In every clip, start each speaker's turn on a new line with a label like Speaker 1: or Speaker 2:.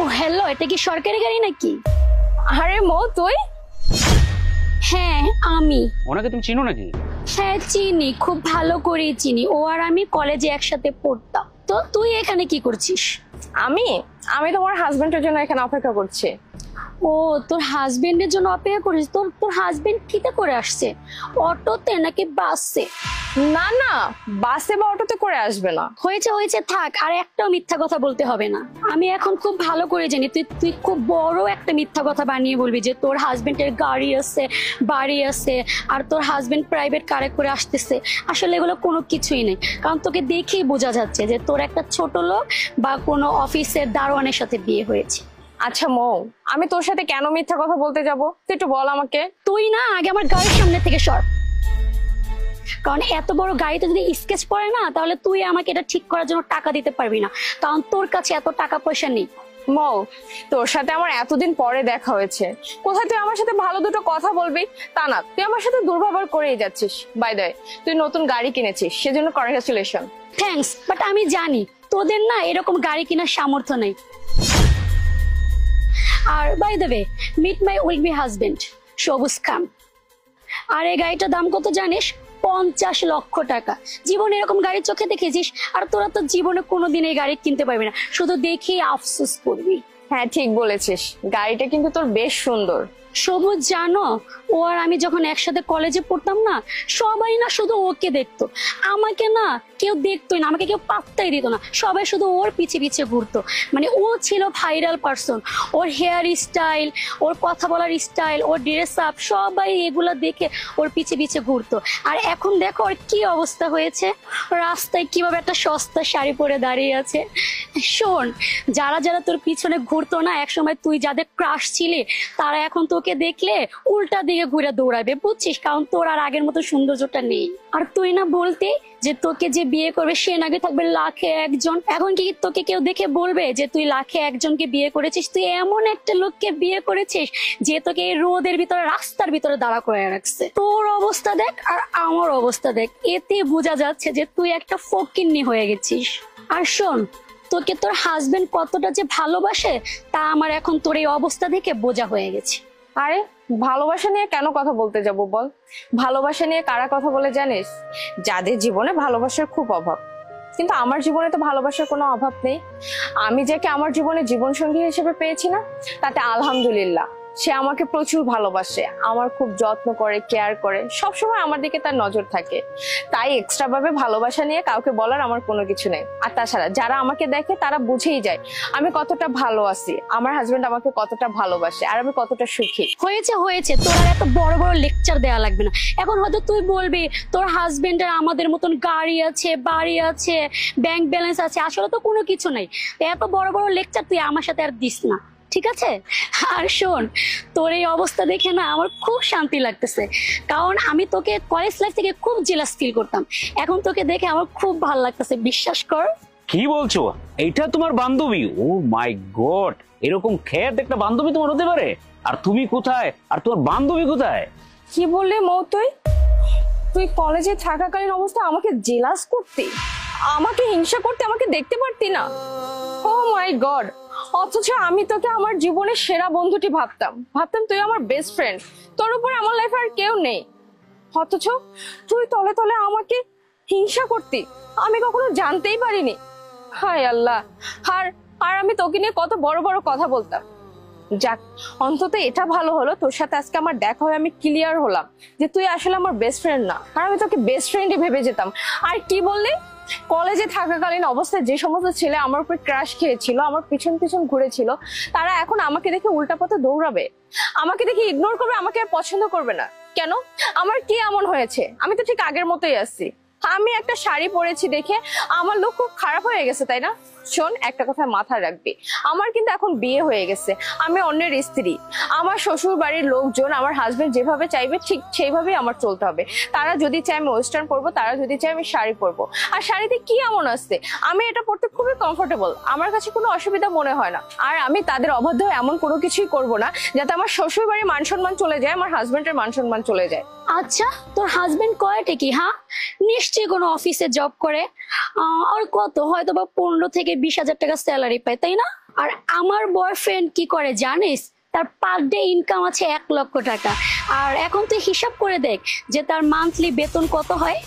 Speaker 1: ও hello, এটা কি সরকারি গাড়ি নাকি?
Speaker 2: আরে মো তুই?
Speaker 1: হ্যাঁ আমি।
Speaker 3: ওনাকে তুমি চিনো নাকি?
Speaker 1: হ্যাঁ চিনি, খুব ভালো করেই চিনি। ও আর আমি কলেজে একসাথে পড়তাম। তো তুই এখানে কি করছিস?
Speaker 2: আমি আমি তোমার হাজবেন্ডের জন্য এখানে অপেক্ষা করছি।
Speaker 1: ও তোর হাজবেন্ডের জন্য অপেক্ষা করিস? তোর হাজবেন্ড কিতে করে আসছে, অটোতে নাকি বাসে?
Speaker 2: না না, বাসে বা অটোতে করে আসবে না।
Speaker 1: হয়েছে হয়েছে, থাক, আর একটাও মিথ্যা কথা বলতে হবে না। আমি এখন খুব ভালো করে জানি তুই খুব বড় একটা মিথ্যা কথা বানিয়ে বলবি যে তোর হাজবেন্ডের গাড়ি আছে, বাড়ি আছে, আর তোর হাজবেন্ড প্রাইভেট কারে করে আসতেছে। আসলে এগুলো কোনো কিছুই নেই, কারণ তোকে দেখেই বোঝা যাচ্ছে যে তোর একটা ছোট লোক বা কোনো অফিসের দারোয়ানের সাথে বিয়ে হয়েছে।
Speaker 2: আচ্ছা মৌ, আমি তোর সাথে কেন মিথ্যা কথা বলতে যাব তুই একটু বল আমাকে।
Speaker 1: তুই না আগে আমার গাড়ির সামনে থেকে সর, কারণ এত বড় গাড়িতে যদি স্কেচ পড়ে না, তাহলে তুই আমাকে এটা ঠিক করার জন্য টাকা দিতে পারবি না, কারণ তোর কাছে এত টাকা পয়সা নেই।
Speaker 2: মৌ, তোর সাথে আমার এতদিন পরে দেখা হয়েছে, কোথায় তুই আমার সাথে ভালো দুটো কথা বলবি তা না, তুই আমার সাথে দুর্ব্যবহার করেই যাচ্ছিস। বাই দ্য ওয়ে, তুই নতুন গাড়ি কিনেছিস, সেজন্য কনগ্রাচুলেশন।
Speaker 1: থ্যাঙ্কস, বাট আমি জানি তোদের না এরকম গাড়ি কেনার সামর্থ্য নেই। আর by the way, meet my will be husband Sabuj Khan. আর এই গাড়িটার দাম কত জানিস? 50 লক্ষ টাকা। জীবনে এরকম গাড়ি চোখে দেখেছিস? আর তোরা তো জীবনে কোনোদিন এই গাড়ি কিনতে পারবি না, শুধু দেখেই আফসোস করবি।
Speaker 2: হ্যাঁ ঠিক বলেছিস, গাড়িটা কিন্তু তোর বেশ সুন্দর।
Speaker 1: সবুজ জানো, ও আর আমি যখন একসাথে কলেজে পড়তাম না, সবাই না শুধু ওকে দেখতো, আমাকে না কেউ দেখতোই না, আমাকে কেউ পাত্তাই দিত না, সবাই শুধু ওর পিছে পিছে ঘুরতো। মানে ও ছিল ভাইরাল পারসন, ওর হেয়ার স্টাইল, ওর কথা বলার স্টাইল, ওর ড্রেস আপ, সবাই এগুলো দেখে ওর পিছে পিছে ঘুরতো। আর এখন দেখো ওর কি অবস্থা হয়েছে, রাস্তায় কিভাবে একটা সস্তা শাড়ি পরে দাঁড়িয়ে আছে। শোন, যারা যারা তোর পিছনে ঘুরতো না একসময়, তুই যাদের ক্রাশ ছিলি, তারা এখন তোকে দেখলে উল্টা দিকে ঘুরে দৌড়াবে, বুঝছিস? কারণ তোর আর আগের মতো সৌন্দর্যটা নেই। আর তুই না বলতে যে তোকে যে বিয়ে করবে সে নাকি থাকবে লাখে একজন। এখন কি তোকে কেউ দেখে বলবে যে তুই লাখে একজনকে বিয়ে করেছিস? তুই এমন একটা লোককে বিয়ে করেছিস যে তোকে এই রোদের ভিতরে, রাস্তার ভিতরে দাঁড়া করে রাখছে। তোর অবস্থা দেখ আর আমার অবস্থা দেখ, এতে বোঝা যাচ্ছে যে তুই একটা ফকিন্নি হয়ে গেছিস। আর শোন, তোকে তোর হাজবেন্ড কতটা যে ভালোবাসে তা আমার এখন তোর এই অবস্থা দেখে বোঝা হয়ে গেছে।
Speaker 2: আরে ভালোবাসা নিয়ে কেন কথা বলতে যাব বল? ভালোবাসা নিয়ে কারা কথা বলে জানিস? যাদের জীবনে ভালোবাসার খুব অভাব। কিন্তু আমার জীবনে তো ভালোবাসার কোনো অভাব নেই। আমি যাকে আমার জীবনে জীবন সঙ্গী হিসেবে পেয়েছি না, তাতে আলহামদুলিল্লাহ। সে আমাকে প্রচুর ভালোবাসে, আমার খুব যত্ন করে, কেয়ার করে, সবসময় আমার দিকে তার নজর থাকে। তাই এক্সট্রা ভাবে ভালোবাসা নিয়ে কাউকে বলার আমার কোনো কিছু নেই। আর তাছাড়া যারা আমাকে দেখে তারা বুঝেই যায় আমি কতটা ভালো আছি, আমার হাজবেন্ড আমাকে কতটা ভালোবাসে, আর আমি কতটা সুখী।
Speaker 1: হয়েছে হয়েছে, তোর আর এত বড় বড় লেকচার দেওয়া লাগবে না। এখন হয়তো তুই বলবি তোর হাজবেন্ডের আমাদের মতন গাড়ি আছে, বাড়ি আছে, ব্যাংক ব্যালেন্স আছে, আসলে তো কোনো কিছু নাই। এত বড় বড় লেকচার তুই আমার সাথে আর দিস না, ঠিক আছে? আর শোন, তোর এই অবস্থা দেখে না আমার খুব শান্তি লাগতেছে, কারণ আমি তোকে কলেজ লাইফ থেকে খুব জেলাস ফিল করতাম, এখন তোকে দেখে আমার খুব ভালো লাগতেছে, বিশ্বাস কর।
Speaker 3: কি বলছো? এটা তোমার বান্ধবী? ও মাই গড, এরকম খ্যাত একটা বান্ধবী তোমার হতে পারে? আর তুমি কোথায়, আর তোমার বান্ধবী কোথায়?
Speaker 2: কি বললি মৌ তুই? তুই কলেজে থাকাকালীন অবস্থা আমাকে জেলাস করতি, আমাকে হিংসা করতে, আমাকে দেখতে পারতি না? ও মাই গড! অথচ আমি তোকে আমার জীবনের সেরা বন্ধুটি ভাবতাম, তুই আমার বেস্ট ফ্রেন্ড, তোর উপর আমার লাইফে আর কেউ নেই। অথচ তুই তলে তলে আমাকে হিংসা করতি, আমি কখনো জানতেই পারিনি। হায় আল্লাহ! আর আর আমি তোকে নিয়ে কত বড় বড় কথা বলতাম। যাক, অন্তত এটা ভালো হলো তোর সাথে আজকে আমার দেখা হয়ে আমি ক্লিয়ার হলাম যে তুই আসলে আমার বেস্ট ফ্রেন্ড না, আর আমি তোকে বেস্ট ফ্রেন্ডই ভেবে যেতাম। আর কি বললি, কলেজে থাকাকালীন অবস্থায় যে সমস্ত ছেলে আমার উপর ক্রাশ খেয়েছিল, আমার পিছন পিছন ঘুরেছিল, তারা এখন আমাকে দেখে উল্টা পথে দৌড়াবে, আমাকে দেখে ইগনোর করবে, আমাকে আর পছন্দ করবে না? কেন? আমার কি এমন হয়েছে? আমি তো ঠিক আগের মতোই আছি। আমি একটা শাড়ি পরেছি দেখে আমার লোক খুব খারাপ হয়ে গেছে, তাই না? শোন, একটা কথা মাথায় রাখবি, আমার কিন্তু এখন বিয়ে হয়ে গেছে, আমি অন্যের স্ত্রী। আমার শ্বশুর বাড়ির লোকজন, আমার হাজবেন্ড যেভাবে চাইবে ঠিক সেইভাবেই আমার চলতে হবে। তারা যদি চায় আমি ওয়েস্টার্ন পরবো, তারা যদি চায় আমি শাড়ি পরবো। আর শাড়িতে কি এমন আছে, আমি এটা পরতে খুবই কমফোর্টেবল, আমার কাছে কোনো অসুবিধা মনে হয় না। আর আমি তাদের অবাধ্য হয়ে এমন কোনো কিছুই করবো না যাতে আমার শ্বশুর বাড়ির মান সম্মান চলে যায়, আমার হাজবেন্ডের মান সম্মান চলে যায়।
Speaker 1: আচ্ছা, তোর হাজবেন্ড কয়টা কি? হ্যাঁ, নিশ্চয়ই কোনো অফিসে জব করে, আর কত হয়তো বা 15 থেকে 20 হাজার টাকা স্যালারি পায়, তাই না? আর আমার বয়ফ্রেন্ড কি করে জানিস, তার পার ডে ইনকাম আছে 1,00,000 টাকা। আর এখন তুই হিসাব করে দেখ যে তার মান্থলি বেতন কত হয়।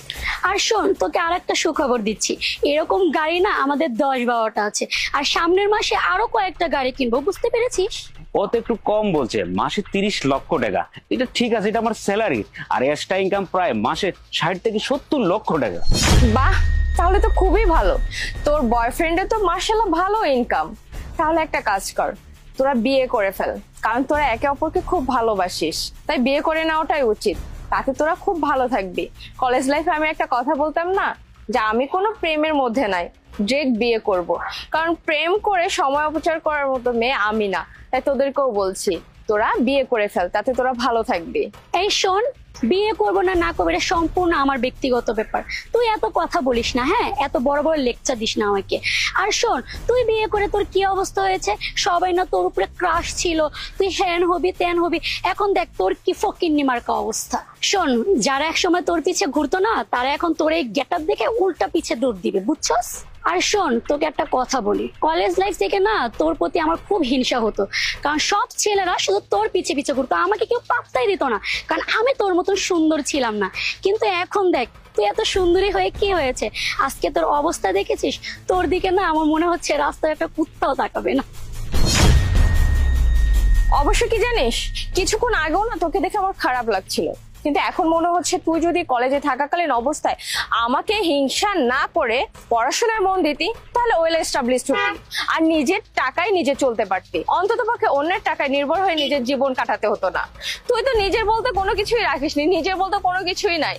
Speaker 1: আর শোন, তোকে আর একটা সুখবর দিচ্ছি, এরকম গাড়ি না আমাদের 10-12টা আছে, আর সামনের মাসে আরো কয়েকটা গাড়ি কিনবো, বুঝতে পেরেছিস?
Speaker 3: ও তো একটু কম বলছে, মাসে 30 লক্ষ টাকা। এটা ঠিক আছে, এটা আমার স্যালারি। আর এক্সট্রা ইনকাম প্রায় মাসে 60 থেকে 70 লক্ষ টাকা।
Speaker 2: বাহ, তাহলে তো খুবই ভালো। তোর বয়ফ্রেন্ডের তো মার্শাল্লাহ ভালো ইনকাম। তাহলে একটা কাজ কর, তোরা বিয়ে করে ফেল, কারণ তোরা একে অপরকে খুব ভালোবাসিস, তাই বিয়ে করে নেওয়াটাই উচিত। তাতে তোরা খুব ভালো থাকবি। কলেজ লাইফে আমি একটা কথা বলতাম না, যে আমি কোনো প্রেমের মধ্যে নাই, ডিরেক্ট বিয়ে করব। কারণ প্রেম করে সময় অপচয় করার মতো মেয়ে আমি না। তাই তোদেরকেও বলছি, তোরা বিয়ে করে ফেল, তাতে তোরা ভালো থাকবি।
Speaker 1: এই শোন, বিয়ে করবো না না করবো এটা সম্পূর্ণ আমার ব্যক্তিগত ব্যাপার। তুই এত কথা বলিস না, হ্যাঁ, এত বড় বড় লেকচার দিস না আমাকে। আর শোন, তুই বিয়ে করে তোর কি অবস্থা হয়েছে, সবাই না তোর উপরে ক্রাশ ছিল, তুই হ্যান হবি ত্যান হবি, এখন দেখ তোর কি ফকিন্নি মার্কা অবস্থা। শোন, যারা একসময় তোর পিছে ঘুরতো না, তারা এখন তোর এই গেটআপ দেখে উল্টা পিছে দৌড় দিবে, বুঝছস? আর শোন, তোকে একটা কথা বলি, কলেজ লাইফ থেকে না তোর প্রতি আমার খুব হিংসা হতো, কারণ সব ছেলেরা শুধু তোর পিছে পিছে ঘুরতো, আমাকে কেউ পাত্তাই দিত না, কারণ আমি তোর মতন সুন্দর ছিলাম না। কিন্তু এখন দেখ, তুই এত সুন্দরী হয়ে কি হয়েছে, আজকে তোর অবস্থা দেখেছিস, তোর দিকে না আমার মনে হচ্ছে রাস্তায় একটা কুত্তাও তাকাবে না।
Speaker 2: অবশ্য কি জানিস, কিছুক্ষণ আগেও না তোকে দেখে আমার খারাপ লাগছিল, কিন্তু এখন মনে হচ্ছে তুই যদি কলেজে থাকাকালীন অবস্থায় আমাকে হিংসা না করে পড়াশোনায় মন দিতি, তাহলে ওয়েল এস্টাবলিশড হতি, আর নিজের টাকায় নিজে চলতে পারতি। অন্তত পক্ষে অন্যের টাকায় নির্ভর হয়ে নিজের জীবন কাটাতে হতো না। তুই তো নিজের বলতে কোনো কিছুই রাখিসনি, নিজের বলতে কোনো কিছুই নাই।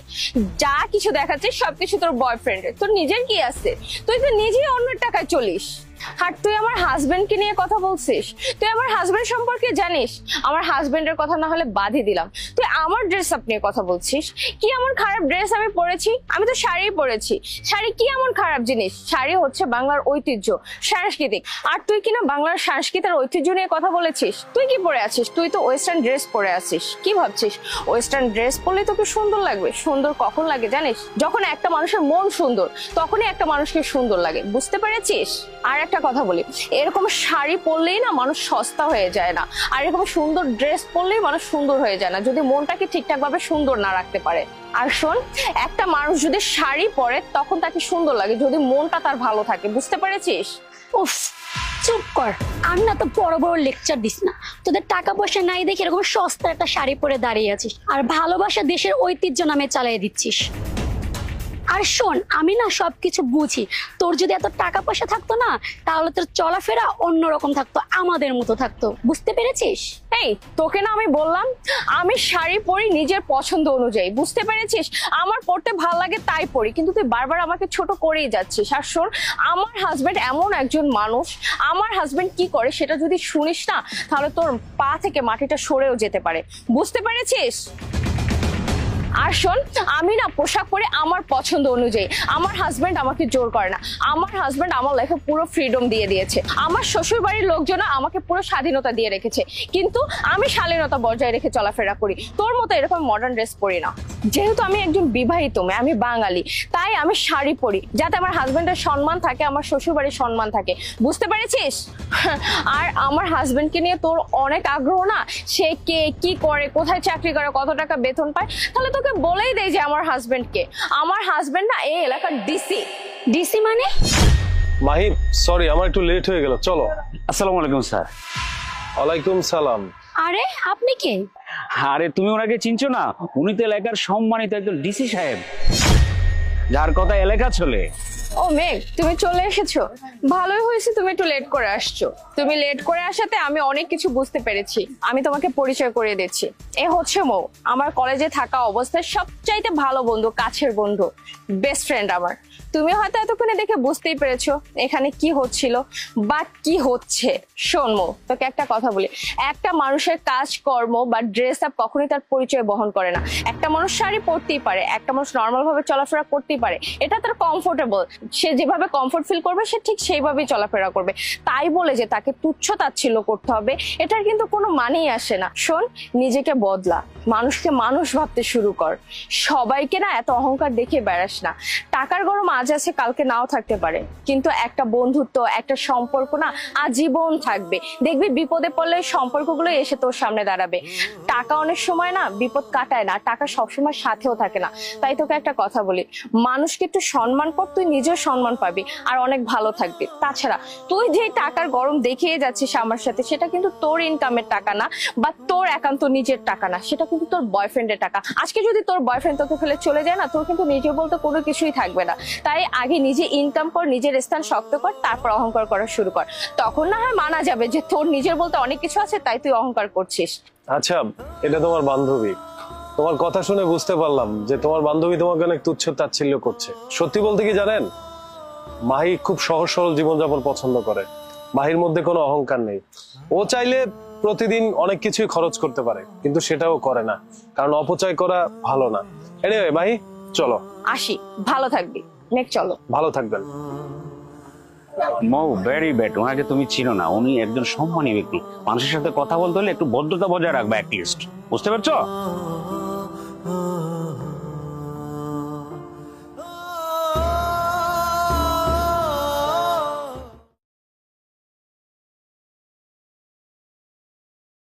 Speaker 2: যা কিছু দেখাচ্ছিস সবকিছু তোর বয়ফ্রেন্ডের, তোর নিজের কি আছে? তুই তো নিজেই অন্যের টাকায় চলিস। আর তুই আমার হাজবেন্ডকে নিয়ে কথা বলছিস, তুই আমার হাজবেন্ড সম্পর্কে জানিস? আমার হাজবেন্ডের কথা না হলে বাদই দিলাম, তুই আমার ড্রেস আপ নিয়ে কথা বলছিস। কি এমন খারাপ ড্রেস আমি পরেছি? আমি তো শাড়ি পরেছি। শাড়ি কি এমন খারাপ জিনিস? শাড়ি হচ্ছে বাংলার ঐতিহ্য, সাংস্কৃতিক। আর তুই কিনা বাংলার সংস্কৃতির ঐতিহ্য নিয়ে কথা বলেছিস? তুই কি পরে আছিস? তুই তো ওয়েস্টার্ন ড্রেস পরে আছিস। কি ভাবছিস ওয়েস্টার্ন ড্রেস পরলে তোকে সুন্দর লাগবে? সুন্দর কখন লাগে জানিস? যখন একটা মানুষের মন সুন্দর, তখনই একটা মানুষকে সুন্দর লাগে, বুঝতে পেরেছিস? আর একটা কথা বলি, এরকম শাড়ি পরলেই না মানুষ সস্তা হয়ে যায় না, আর এরকম সুন্দর ড্রেস পরলেই মানুষ সুন্দর হয়ে যায় না, যদি মনটাকে ঠিকঠাক ভাবে সুন্দর না রাখতে পারে। আর শোন, একটা মানুষ যদি শাড়ি পরে তখন তাকে সুন্দর লাগে যদি মনটা তার ভালো থাকে, বুঝতে পেরেছিস?
Speaker 1: উফ, চুপ কর, আর না তো বড় বড় লেকচার দিস না। তোদের টাকা পয়সা নাই দেখে এরকম সস্তা একটা শাড়ি পরে দাঁড়িয়ে আছিস, আর ভালোবাসা দেশের ঐতিহ্য নামে চালিয়ে দিচ্ছিস। আর শোন, আমি না সবকিছু বুঝি, তোর যদি এত টাকা পয়সা থাকতো না, তাহলে তোর চলাফেরা অন্যরকম থাকতো, আমাদের মতো থাকতো, বুঝতে পেরেছিস?
Speaker 2: এই তোকে না আমি বললাম, আমি শাড়ি পরি নিজের পছন্দ অনুযায়ী, বুঝতে পেরেছিস? আমার পরতে ভালো লাগে তাই পরি, কিন্তু তুই বারবার আমাকে ছোট করেই যাচ্ছিস। আর শোন, আমার হাজবেন্ড এমন একজন মানুষ, আমার হাজবেন্ড কি করে সেটা যদি শুনিস না, তাহলে তোর পা থেকে মাটিটা সরেও যেতে পারে, বুঝতে পেরেছিস? আর শোন, আমি না পোশাক পরে আমার পছন্দ অনুযায়ী, আমার হাজবেন্ড আমাকে জোর করে না। আমার হাজবেন্ড আমার লাইফে পুরো ফ্রিডম দিয়ে দিয়েছে। আমার শ্বশুর বাড়ির লোকজন আমাকে পুরো স্বাধীনতা দিয়ে রেখেছে, কিন্তু আমি শালীনতা বজায় রেখে চলাফেরা করি। তোর মতো এরকম মডার্ন ড্রেস পরি না। যেহেতু আমি একজন বিবাহিত মেয়ে, আমি বাঙালি, তাই আমি শাড়ি পরি যাতে আমার হাজবেন্ডের সম্মান থাকে, আমার শ্বশুর বাড়ির সম্মান থাকে, বুঝতে পেরেছিস? আর আমার হাজবেন্ডকে নিয়ে তোর অনেক আগ্রহ না, সে কে, কি করে, কোথায় চাকরি করে, কত টাকা বেতন পায়, তাহলে তোকে বলেই দেয় যে আমার হাজবেন্ড কে। আমার হাজবেন্ড না এই এলাকার ডিসি।
Speaker 1: ডিসি মানে?
Speaker 4: মাহিব, সরি আমার একটু লেট হয়ে গেল, চলো।
Speaker 3: আসসালামু আলাইকুম স্যার।
Speaker 4: ওয়ালাইকুম সালাম।
Speaker 1: আরে আপনি কে?
Speaker 3: আরে তুমি ওনাকে চিনছো না? উনি তো এলাকার সম্মানিত একজন ডিসি সাহেব, যার কথা এলাকা চলে।
Speaker 2: ও মেঘ, তুমি চলে এসেছো, ভালোই হয়েছে তুমি একটু লেট করে আসছো। তুমি লেট করে আসাতে আমি অনেক কিছু বুঝতে পেরেছি। আমি তোমাকে পরিচয় করিয়ে দিচ্ছি, এ হচ্ছে মৌ, আমার কলেজে থাকা অবস্থায় সবচাইতে ভালো বন্ধু, কাছের বন্ধু, বেস্ট ফ্রেন্ড আমার। তুমি হয়তো এতক্ষণে দেখে বুঝতেই পেরেছো এখানে কি হচ্ছিল বা কি হচ্ছে। শোন মৌ, তোকে একটা কথা বলি, একটা মানুষের কাজ কর্ম বা ড্রেস আপ কখনোই তার পরিচয় বহন করে না। একটা মানুষ শাড়ি পরতেই পারে, একটা মানুষ নর্মাল ভাবে চলাফেরা করতেই পারে, এটা তার কমফোর্টেবল, সে যেভাবে কমফোর্ট ফিল করবে সে ঠিক সেইভাবেই চলাফেরা করবে। তাই বলে যে তাকে তুচ্ছ তাচ্ছিল্য করতে হবে, এটার কিন্তু কোনো মানেই আসে না। শোন, নিজেকে বদলা, মানুষকে মানুষ ভাবতে শুরু কর, সবাইকে না এত অহংকার দেখে বেড়াস না। টাকার গরম আজ আজ আছে কালকে নাও থাকতে পারে, কিন্তু একটা বন্ধুত্ব একটা সম্পর্ক না আজীবন থাকবে। দেখবি বিপদে পড়লে সম্পর্কগুলো এসে তোর সামনে দাঁড়াবে। টাকা অনেক সময় না বিপদ কাটায় না, টাকা সবসময় সাথেও থাকে না। তাই তোকে একটা কথা বলি, মানুষকে একটু সম্মান কর, তুই নিজেও সম্মান পাবি আর অনেক ভালো থাকবি। তাছাড়া তুই যে টাকার গরম দেখিয়ে যাচ্ছিস আমার সাথে, সেটা কিন্তু তোর ইনকামের টাকা না বা তোর একান্ত নিজের টাকা না, সেটা কিন্তু তোর বয়ফ্রেন্ডের টাকা। আজকে যদি তোর বয়ফ্রেন্ড তোকে ফেলে চলে যায় না, তোর কিন্তু নিজে বলতে কোনো কিছুই থাকবে না। তাই আগে নিজে ইনকাম কর, নিজের স্থান শক্ত কর, তারপর অহংকার করা শুরু কর। তখন না হয় মানা যাবে যে তোর নিজের বলতে অনেক কিছু আছে, তাই তুই অহংকার করছিস।
Speaker 4: আচ্ছা, এটা তোমার বান্ধবী, তোমার কথা শুনে বুঝতে পারলাম যে তোমার বান্ধবী তোমাকে অনেক তুচ্ছ তাচ্ছিল্য করছে। সত্যি বলতে কি জানেন, মাহি খুব সহজ সরল জীবনযাপন পছন্দ করে। মাহির মধ্যে কোনো অহংকার নেই। ও চাইলে প্রতিদিন অনেক কিছুই খরচ করতে পারে, কিন্তু সেটাও করে না, কারণ অপচয় করা ভালো না। এনিওয়ে মাহি, চলো।
Speaker 2: আসি, ভালো থাকবি। নেক্সট চলো।
Speaker 4: ভালো থাকবেন।
Speaker 3: মৌ ভেরি ব্যাড, ওনাকে তুমি চিনো না, উনি একজন সম্মানী ব্যক্তি। মানুষের সাথে কথা বলতে হলে একটু ভদ্রতা বজায় রাখবে অ্যাটলিস্ট, বুঝতে পারছো?